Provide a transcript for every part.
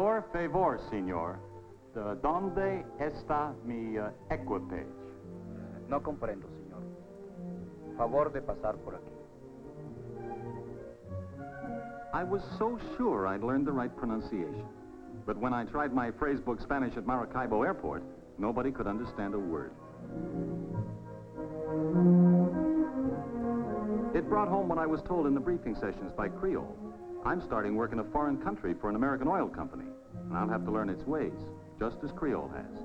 Por favor, señor. ¿Dónde está mi equipage? No comprendo, señor. Favor de pasar por aquí. I was so sure I'd learned the right pronunciation. But when I tried my phrasebook Spanish at Maracaibo Airport, nobody could understand a word. It brought home what I was told in the briefing sessions by Creole. I'm starting work in a foreign country for an American oil company, and I'll have to learn its ways, just as Creole has.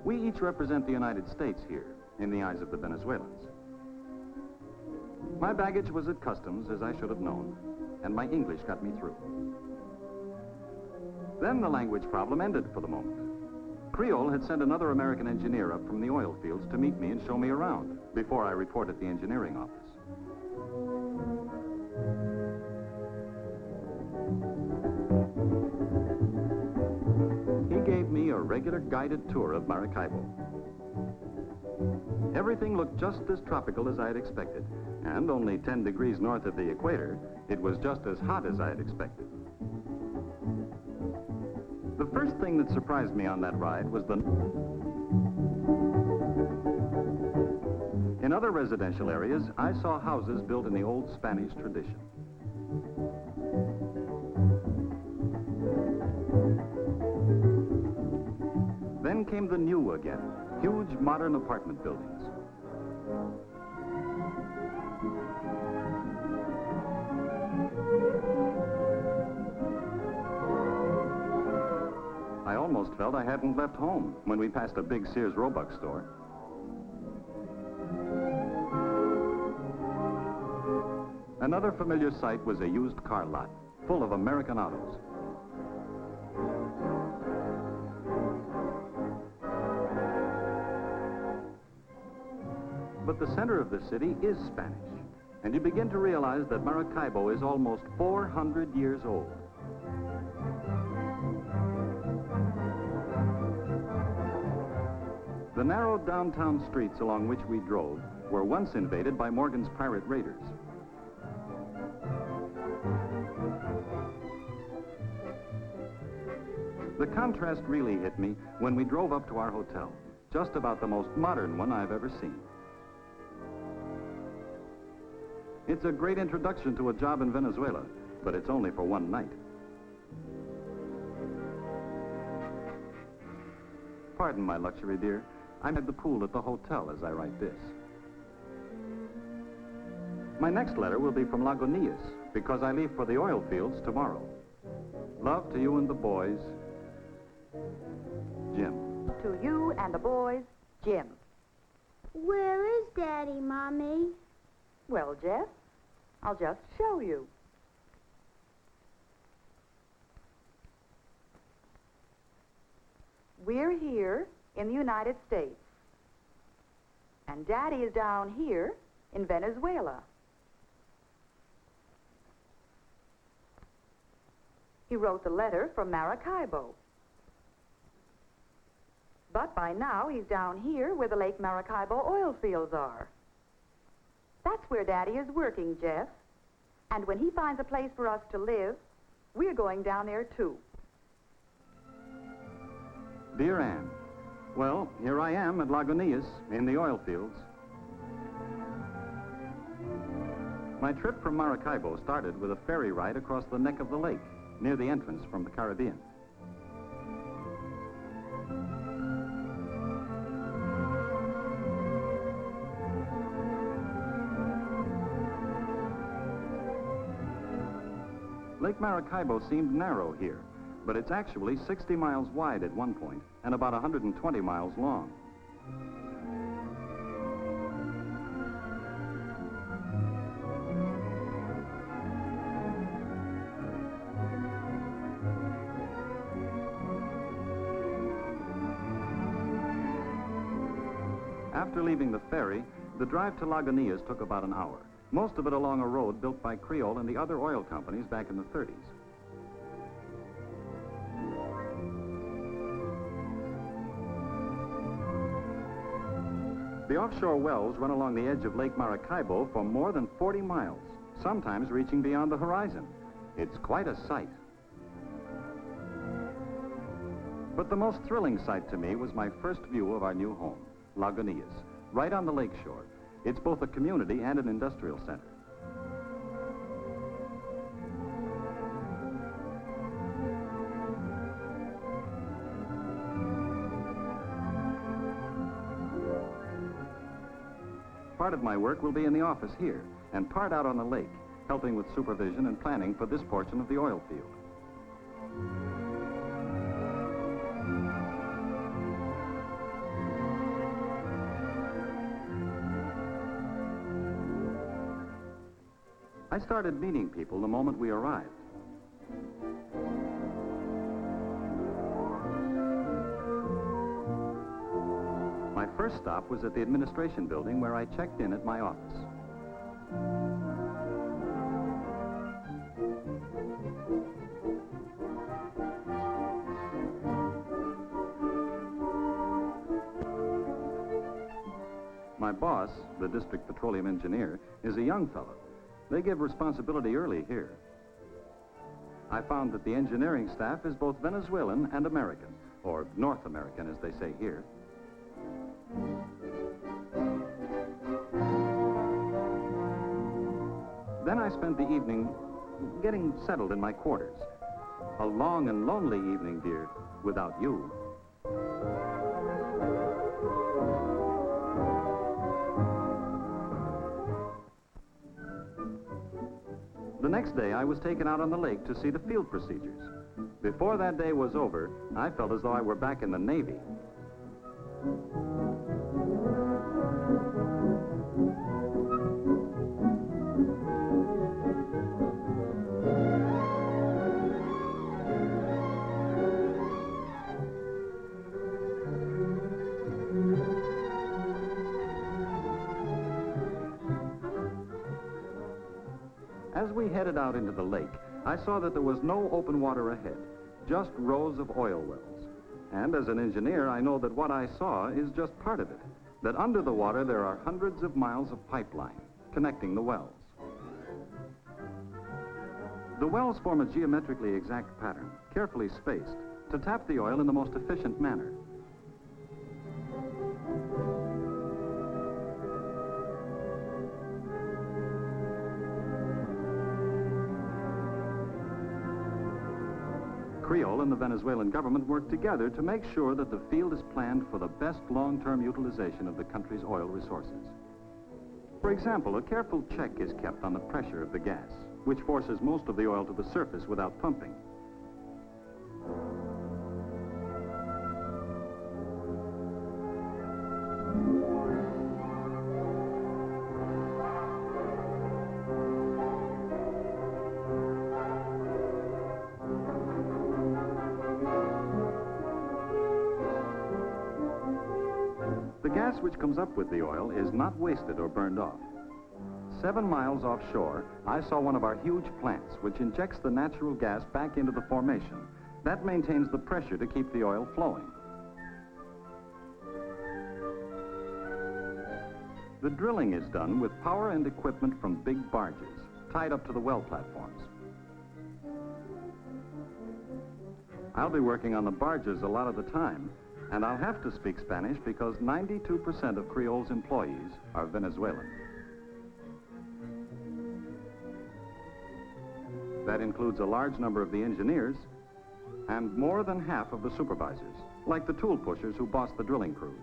We each represent the United States here, in the eyes of the Venezuelans. My baggage was at customs, as I should have known, and my English got me through. Then the language problem ended for the moment. Creole had sent another American engineer up from the oil fields to meet me and show me around before I report at the engineering office. He gave me a regular guided tour of Maracaibo. Everything looked just as tropical as I had expected, and only 10 degrees north of the equator, it was just as hot as I had expected. The first thing that surprised me on that ride was In other residential areas, I saw houses built in the old Spanish tradition. Then came the new again, huge modern apartment buildings. I almost felt I hadn't left home when we passed a big Sears Roebuck store. Another familiar sight was a used car lot, full of American autos. But the center of the city is Spanish, and you begin to realize that Maracaibo is almost 400 years old. The narrow downtown streets along which we drove were once invaded by Morgan's pirate raiders. The contrast really hit me when we drove up to our hotel, just about the most modern one I've ever seen. It's a great introduction to a job in Venezuela, but it's only for one night. Pardon my luxury, dear. I'm at the pool at the hotel as I write this. My next letter will be from Lagunitas, because I leave for the oil fields tomorrow. Love to you and the boys, Jim. To you and the boys, Jim. Where is Daddy, Mommy? Well, Jeff, I'll just show you. We're here in the United States. And Daddy is down here in Venezuela. He wrote the letter from Maracaibo. But by now, he's down here where the Lake Maracaibo oil fields are. That's where Daddy is working, Jeff. And when he finds a place for us to live, we're going down there, too. Dear Anne, well, here I am at Lagunitas in the oil fields. My trip from Maracaibo started with a ferry ride across the neck of the lake, near the entrance from the Caribbean. Lake Maracaibo seemed narrow here, but it's actually 60 miles wide at one point and about 120 miles long. After leaving the ferry, the drive to Lagunitas took about an hour, most of it along a road built by Creole and the other oil companies back in the 30s. The offshore wells run along the edge of Lake Maracaibo for more than 40 miles, sometimes reaching beyond the horizon. It's quite a sight. But the most thrilling sight to me was my first view of our new home, Lagunitas, right on the lakeshore. It's both a community and an industrial center. Part of my work will be in the office here, and part out on the lake, helping with supervision and planning for this portion of the oil field. I started meeting people the moment we arrived. My first stop was at the administration building where I checked in at my office. My boss, the district petroleum engineer, is a young fellow. They give responsibility early here. I found that the engineering staff is both Venezuelan and American, or North American as they say here. Then I spent the evening getting settled in my quarters. A long and lonely evening, dear, without you. The next day, I was taken out on the lake to see the field procedures. Before that day was over, I felt as though I were back in the Navy. As we headed out into the lake, I saw that there was no open water ahead, just rows of oil wells. And as an engineer, I know that what I saw is just part of it, that under the water there are hundreds of miles of pipeline connecting the wells. The wells form a geometrically exact pattern, carefully spaced, to tap the oil in the most efficient manner. Creole and the Venezuelan government work together to make sure that the field is planned for the best long-term utilization of the country's oil resources. For example, a careful check is kept on the pressure of the gas, which forces most of the oil to the surface without pumping. The gas which comes up with the oil is not wasted or burned off. 7 miles offshore, I saw one of our huge plants which injects the natural gas back into the formation. That maintains the pressure to keep the oil flowing. The drilling is done with power and equipment from big barges, tied up to the well platforms. I'll be working on the barges a lot of the time, and I'll have to speak Spanish because 92% of Creole's employees are Venezuelan. That includes a large number of the engineers and more than half of the supervisors, like the tool pushers who boss the drilling crews.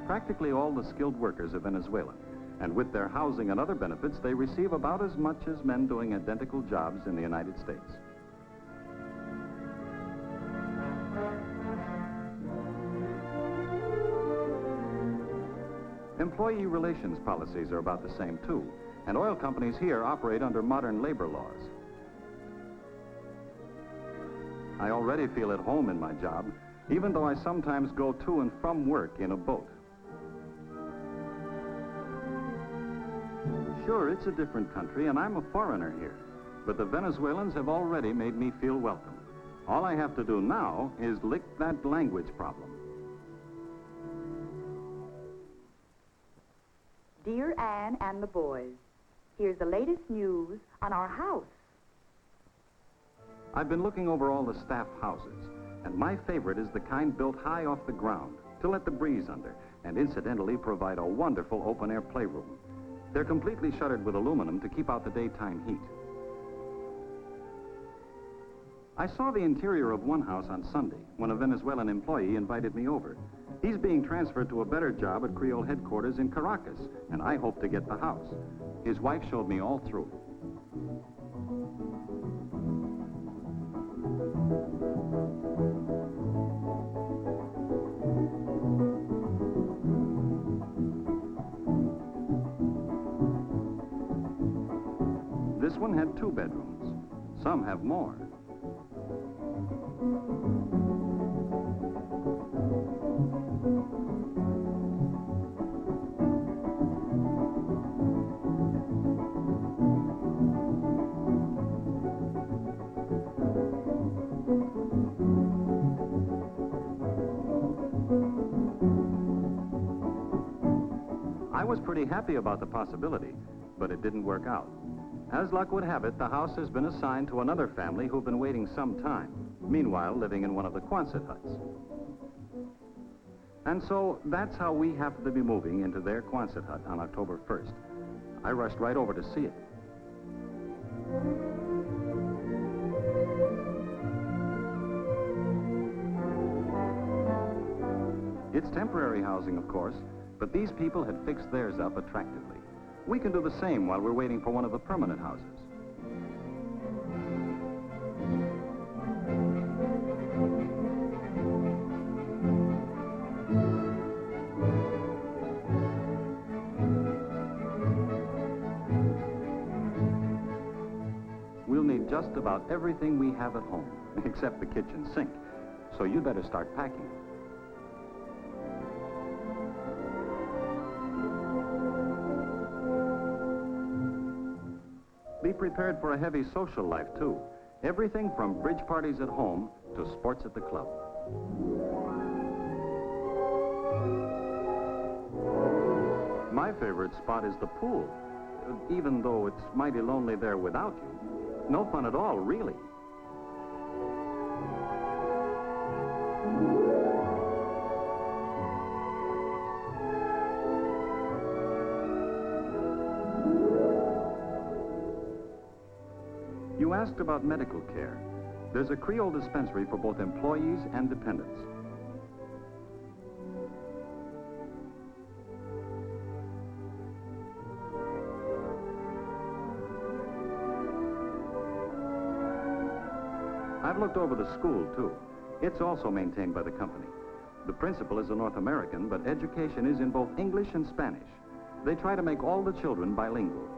Practically all the skilled workers are Venezuelan, and with their housing and other benefits, they receive about as much as men doing identical jobs in the United States. Employee relations policies are about the same, too, and oil companies here operate under modern labor laws. I already feel at home in my job, even though I sometimes go to and from work in a boat. Sure, it's a different country, and I'm a foreigner here, but the Venezuelans have already made me feel welcome. All I have to do now is lick that language problem. Dear Anne and the boys, here's the latest news on our house. I've been looking over all the staff houses, and my favorite is the kind built high off the ground to let the breeze under and incidentally provide a wonderful open-air playroom. They're completely shuttered with aluminum to keep out the daytime heat. I saw the interior of one house on Sunday when a Venezuelan employee invited me over. He's being transferred to a better job at Creole headquarters in Caracas, and I hope to get the house. His wife showed me all through. This one had 2 bedrooms. Some have more. I was pretty happy about the possibility, but it didn't work out. As luck would have it, the house has been assigned to another family who've been waiting some time, meanwhile living in one of the Quonset huts. And so that's how we happen to be moving into their Quonset hut on October 1st. I rushed right over to see it. It's temporary housing, of course, but these people had fixed theirs up attractively. We can do the same while we're waiting for one of the permanent houses. We'll need just about everything we have at home, except the kitchen sink, so you'd better start packing. Be prepared for a heavy social life, too. Everything from bridge parties at home to sports at the club. My favorite spot is the pool, even though it's mighty lonely there without you. No fun at all, really. You asked about medical care. There's a Creole dispensary for both employees and dependents. I've looked over the school, too. It's also maintained by the company. The principal is a North American, but education is in both English and Spanish. They try to make all the children bilingual.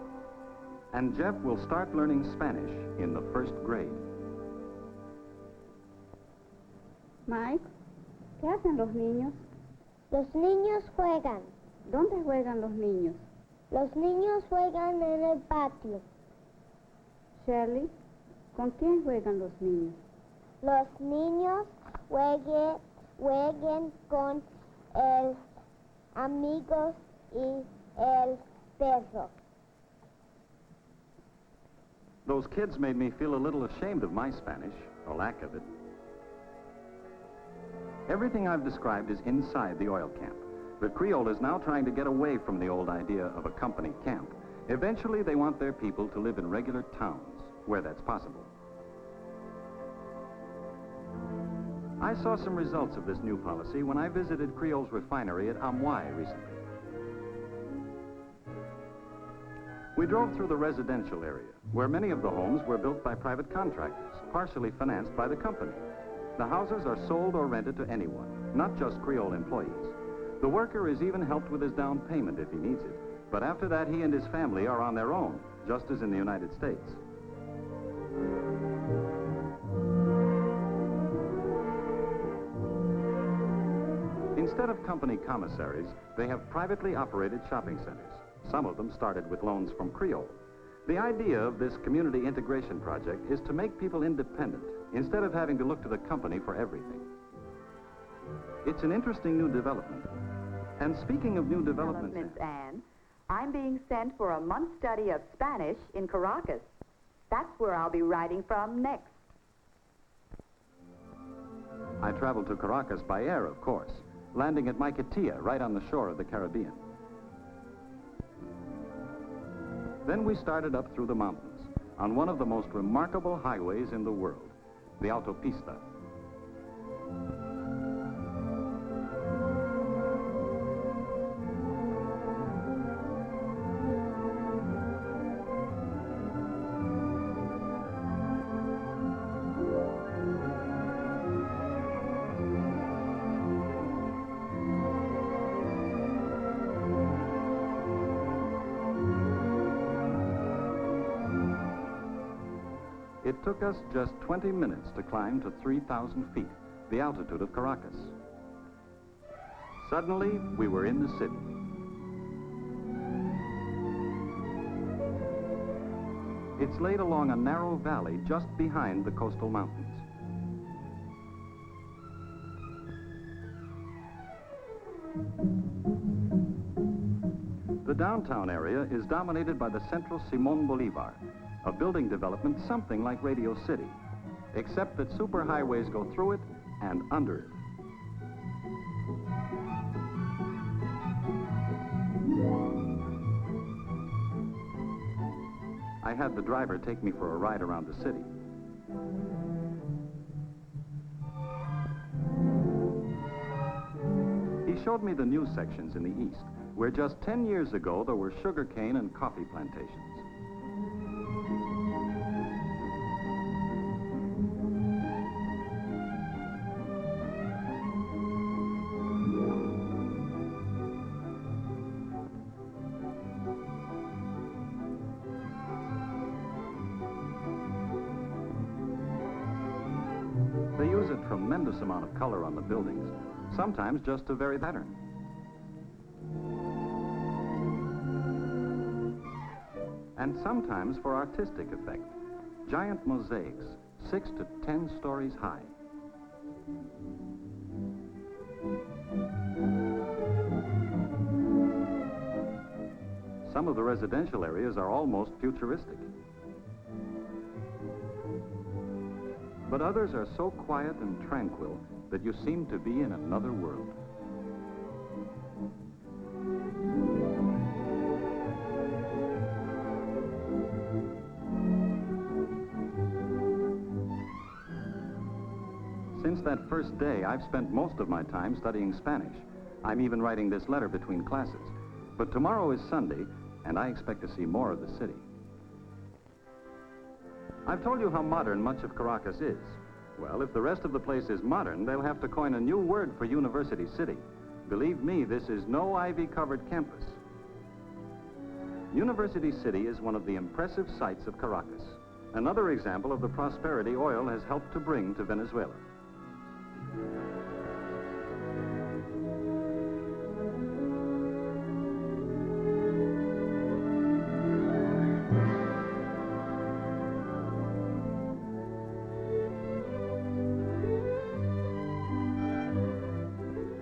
And Jeff will start learning Spanish in the 1st grade. Mike, ¿qué hacen los niños? Los niños juegan. ¿Dónde juegan los niños? Los niños juegan en el patio. Shirley, ¿con quién juegan los niños? Los niños jueguen con el amigos y el perro. Those kids made me feel a little ashamed of my Spanish, or lack of it. Everything I've described is inside the oil camp. But Creole is now trying to get away from the old idea of a company camp. Eventually, they want their people to live in regular towns, where that's possible. I saw some results of this new policy when I visited Creole's refinery at Amway recently. We drove through the residential area, where many of the homes were built by private contractors, partially financed by the company. The houses are sold or rented to anyone, not just Creole employees. The worker is even helped with his down payment if he needs it, but after that he and his family are on their own, just as in the United States. Instead of company commissaries, they have privately operated shopping centers. Some of them started with loans from Creole. The idea of this community integration project is to make people independent instead of having to look to the company for everything. It's an interesting new development. And speaking of new developments, Anne, I'm being sent for a month's study of Spanish in Caracas. That's where I'll be writing from next. I traveled to Caracas by air, of course, landing at Maiquetía, right on the shore of the Caribbean. Then we started up through the mountains on one of the most remarkable highways in the world, the autopista. It took us just 20 minutes to climb to 3,000 feet, the altitude of Caracas. Suddenly, we were in the city. It's laid along a narrow valley just behind the coastal mountains. The downtown area is dominated by the Central Simón Bolívar, a building development something like Radio City, except that superhighways go through it and under it. I had the driver take me for a ride around the city. He showed me the new sections in the east, where just 10 years ago there were sugarcane and coffee plantations. They use a tremendous amount of color on the buildings, sometimes just to vary the pattern. And sometimes for artistic effect, giant mosaics, 6 to 10 stories high. Some of the residential areas are almost futuristic. But others are so quiet and tranquil that you seem to be in another world. Since that first day, I've spent most of my time studying Spanish. I'm even writing this letter between classes. But tomorrow is Sunday, and I expect to see more of the city. I've told you how modern much of Caracas is. Well, if the rest of the place is modern, they'll have to coin a new word for University City. Believe me, this is no ivy-covered campus. University City is one of the impressive sights of Caracas, another example of the prosperity oil has helped to bring to Venezuela.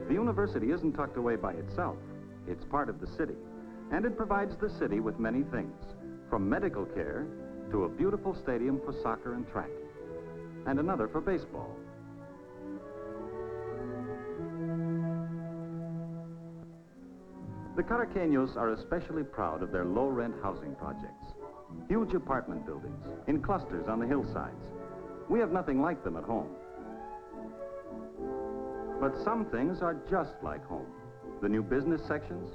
The university isn't tucked away by itself. It's part of the city, and it provides the city with many things, from medical care to a beautiful stadium for soccer and track, and another for baseball. The Caraqueños are especially proud of their low-rent housing projects, huge apartment buildings in clusters on the hillsides. We have nothing like them at home. But some things are just like home. The new business sections,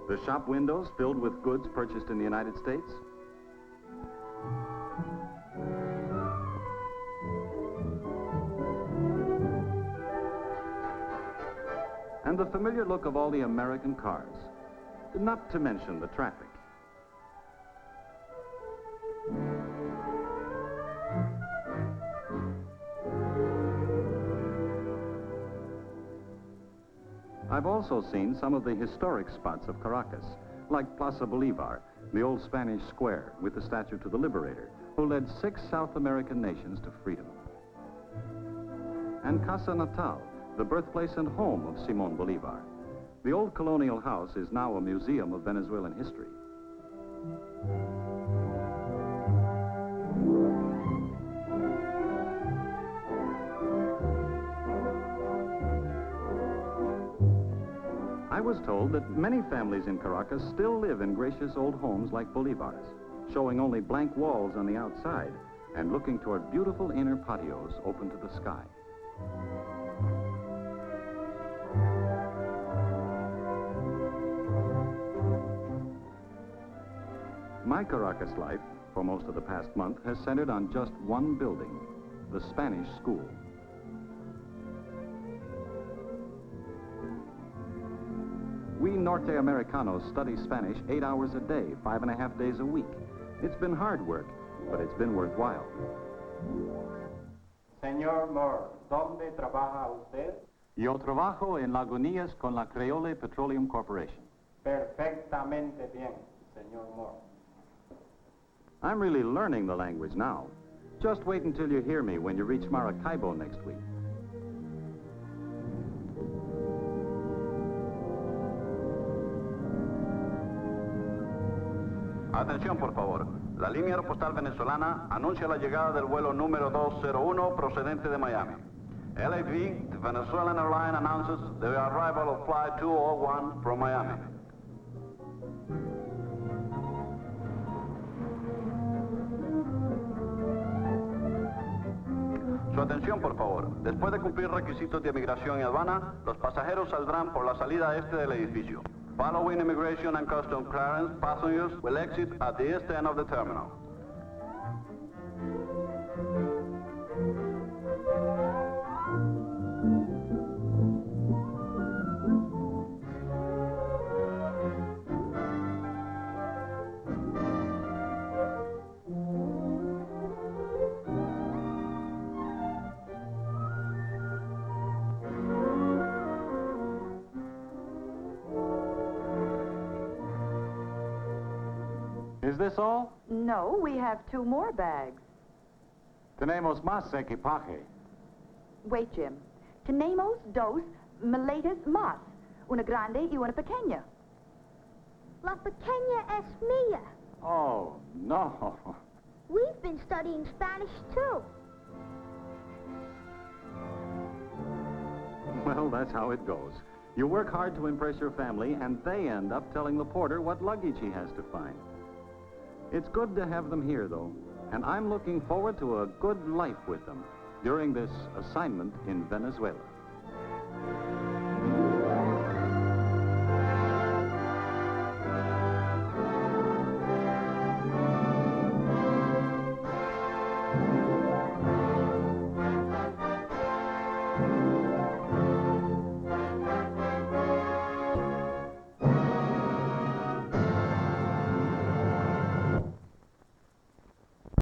the shop windows filled with goods purchased in the United States, and the familiar look of all the American cars, not to mention the traffic. I've also seen some of the historic spots of Caracas, like Plaza Bolivar, the old Spanish square with the statue to the liberator, who led 6 South American nations to freedom. And Casa Natal, the birthplace and home of Simón Bolívar. The old colonial house is now a museum of Venezuelan history. I was told that many families in Caracas still live in gracious old homes like Bolivar's, showing only blank walls on the outside and looking toward beautiful inner patios open to the sky. My Caracas life, for most of the past month, has centered on just one building, the Spanish School. We Norte Americanos study Spanish 8 hours a day, 5.5 days a week. It's been hard work, but it's been worthwhile. Señor Moore, ¿dónde trabaja usted? Yo trabajo en Lagunillas con la Creole Petroleum Corporation. Perfectamente bien, señor Moore. I'm really learning the language now. Just wait until you hear me when you reach Maracaibo next week. Atención, por favor. La línea aeropostal venezolana anuncia la llegada del vuelo número 201 procedente de Miami. LAV, the Venezuelan airline, announces the arrival of flight 201 from Miami. Su atención, por favor. Después de cumplir requisitos de inmigración y aduana, los pasajeros saldrán por la salida este del edificio. Following immigration and customs clearance, passengers will exit at the east end of the terminal. Is this all? No, we have 2 more bags. Tenemos más equipaje. Wait, Jim. Tenemos 2 maletas más. Una grande y una pequeña. La pequeña es mía. Oh, no. We've been studying Spanish too. Well, that's how it goes. You work hard to impress your family, and they end up telling the porter what luggage he has to find. It's good to have them here, though, and I'm looking forward to a good life with them during this assignment in Venezuela.